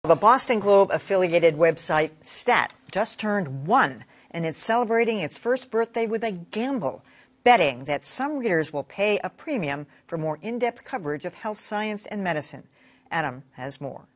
The Boston Globe affiliated website Stat just turned 1, and it's celebrating its first birthday with a gamble, betting that some readers will pay a premium for more in-depth coverage of health science and medicine. Adam has more.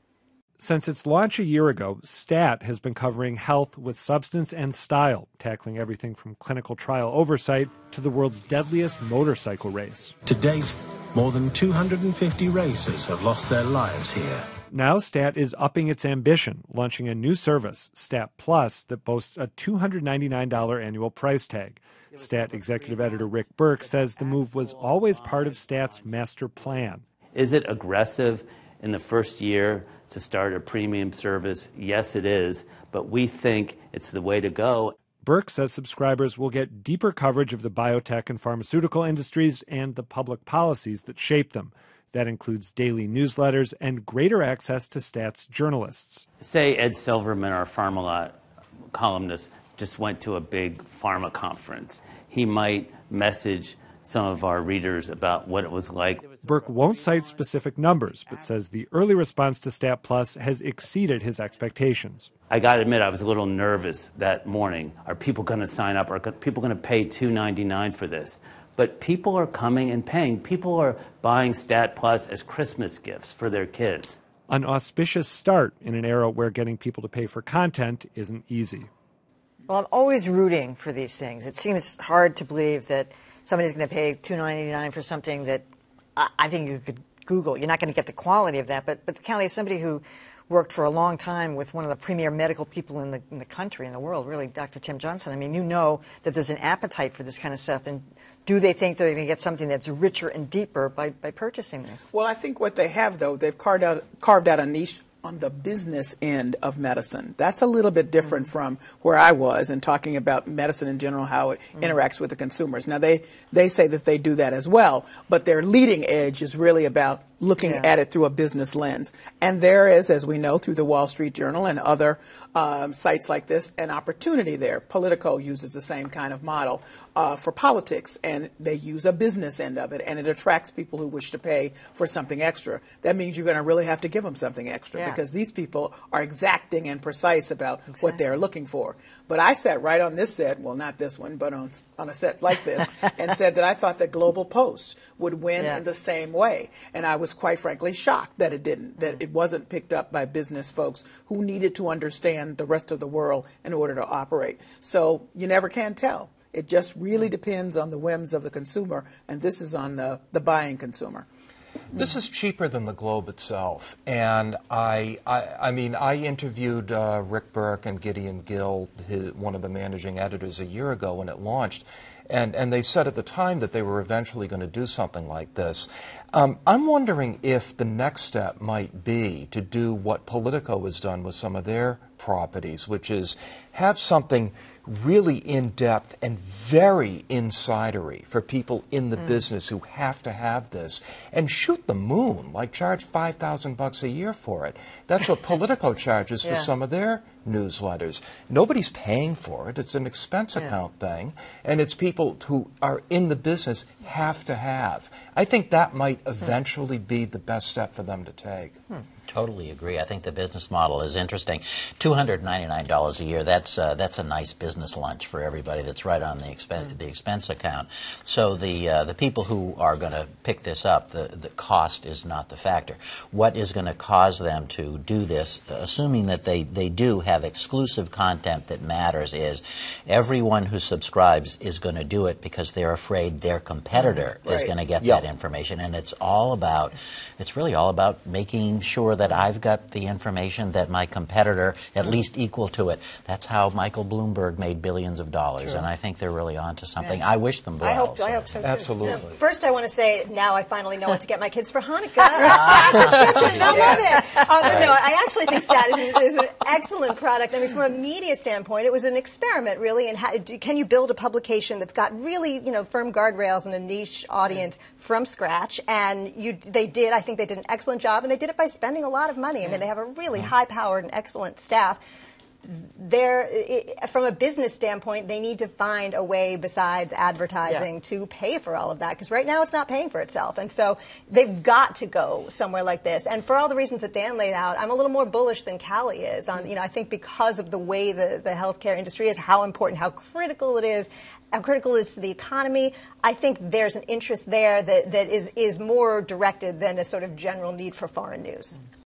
Since its launch a year ago, Stat has been covering health with substance and style, tackling everything from clinical trial oversight to the world's deadliest motorcycle race. To date, more than 250 racers have lost their lives here. Now Stat is upping its ambition, launching a new service, Stat Plus, that boasts a $299 annual price tag. Stat executive editor Rick Burke says the move was always part of Stat's master plan. Is it aggressive in the first year to start a premium service? Yes, it is, but we think it's the way to go. Burke says subscribers will get deeper coverage of the biotech and pharmaceutical industries and the public policies that shape them. That includes daily newsletters and greater access to Stat's journalists. Say Ed Silverman, our Pharmalot columnist, just went to a big pharma conference. He might message some of our readers about what it was like. Burke won't cite specific numbers, but says the early response to Stat Plus has exceeded his expectations. I got to admit, I was a little nervous that morning. Are people going to sign up? Are people going to pay $2.99 for this? But people are coming and paying. People are buying Stat Plus as Christmas gifts for their kids. An auspicious start in an era where getting people to pay for content isn't easy. Well, I'm always rooting for these things. It seems hard to believe that somebody's going to pay $2.99 for something that I think you could Google. You're not going to get the quality of that. But Callie, as somebody who worked for a long time with one of the premier medical people in the country, in the world, really, Dr. Tim Johnson, I mean, you know that there's an appetite for this kind of stuff. And do they think they're going to get something that's richer and deeper by purchasing this? Well, I think what they have, though, they've carved out a niche on the business end of medicine. That's a little bit different from where I was and talking about medicine in general, how it interacts with the consumers. Now, they say that they do that as well, but their leading edge is really about looking at it through a business lens. And there is, as we know, through the Wall Street Journal and other sites like this, an opportunity there. Politico uses the same kind of model for politics, and they use a business end of it, and it attracts people who wish to pay for something extra. That means you're going to really have to give them something extra because these people are exacting and precise about what they're looking for. But I sat right on this set, well, not this one, but on a set like this, and said that I thought that Global Post would win in the same way. And I was quite frankly shocked that it didn't, that it wasn't picked up by business folks who needed to understand the rest of the world in order to operate. So you never can tell. It just really depends on the whims of the consumer, and this is on the buying consumer. This is cheaper than the Globe itself, and I mean, I interviewed Rick Burke and Gideon Gill, one of the managing editors, a year ago when it launched, and they said at the time that they were eventually going to do something like this. I'm wondering if the next step might be to do what Politico has done with some of their properties, which is have something really in-depth and very insidery for people in the business who have to have this, and shoot the moon, like charge $5,000 a year for it. That's what Politico charges for some of their newsletters. Nobody's paying for it. It's an expense account thing, and it's people who are in the business have to have. I think that might eventually be the best step for them to take. Totally agree. I think the business model is interesting. $299 a year, that's a nice business lunch for everybody. That's right on the expense account. So the people who are going to pick this up, the cost is not the factor. What is going to cause them to do this, assuming that they do have exclusive content that matters, is everyone who subscribes is going to do it because they're afraid their competitor is going to get that information. And it's really all about making sure that I've got the information that my competitor, at least equal to it. That's how Michael Bloomberg made billions of dollars, and I think they're really onto something. I wish them well. I hope so too. Absolutely. First, I want to say now I finally know what to get my kids for Hanukkah. I love it. No, I actually think Stat is an excellent product. I mean, from a media standpoint, it was an experiment, really. And can you build a publication that's got really, firm guardrails and a niche audience from scratch? And they did. I think they did an excellent job, and they did it by spending a lot of money. I mean, they have a really high-powered and excellent staff. from a business standpoint, they need to find a way besides advertising to pay for all of that, because right now it's not paying for itself. And so they've got to go somewhere like this. And for all the reasons that Dan laid out, I'm a little more bullish than Callie is on, I think because of the way the healthcare industry is, how important, how critical it is to the economy. I think there's an interest there that is more directed than a sort of general need for foreign news.